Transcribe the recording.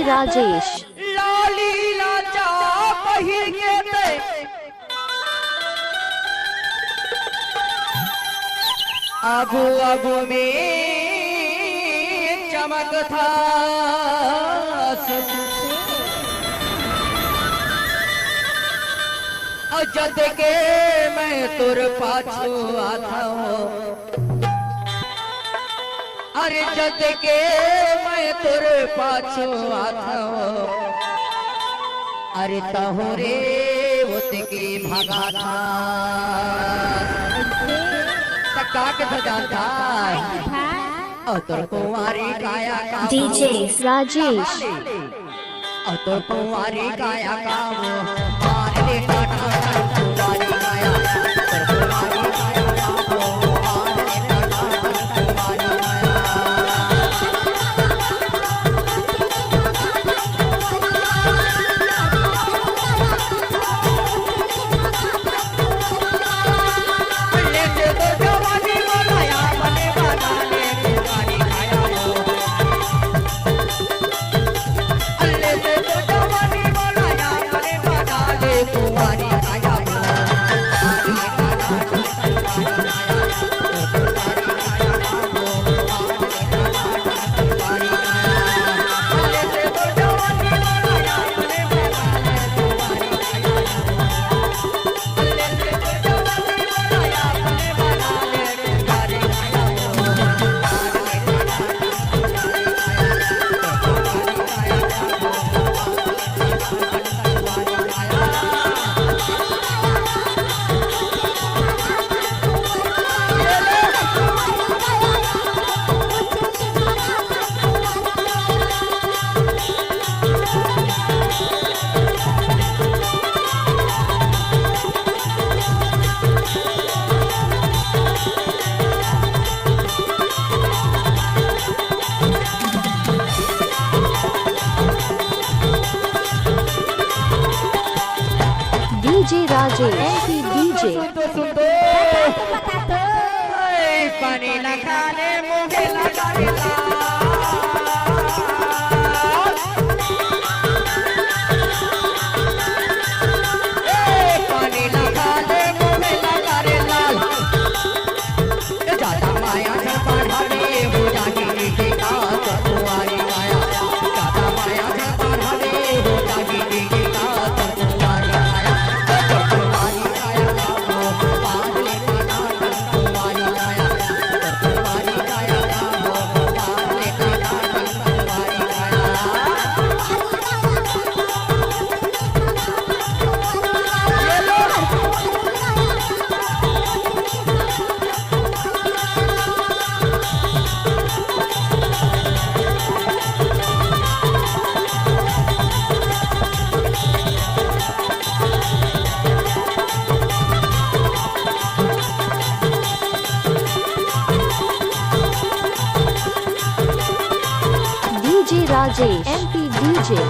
राजेश लाली लाचा पहिर के ते आगू आगू में चमक था जद के मैं तुर पाछू आता हूँ अरे जद के मैं तुर पाछू आता हूँ अरे तहोरे उसकी भागा था तका के सजाता और तुर कुंवारी काया का डीजे राजेश और तुर कुंवारी काया का वो मार ले काटा कुंवारी काया तुर कुंवारी काया का वो मार ले काटा कुंवारी डीजे राजेश डीजे पानी न खाने मुझे लगा रेला पानी न खाने मुझे लगा रेला ज्यादा माया न बढ़ावे हो जागी के कात कुंवारी माया ज्यादा माया न बढ़ावे हो जागी के कात कुंवारी माया कुंवारी माया का वो पार ले काटा कुंवारी माया कुंवारी माया का वो पार ले काटा कुंवारी माया डीजे राजेश एमपी डीजे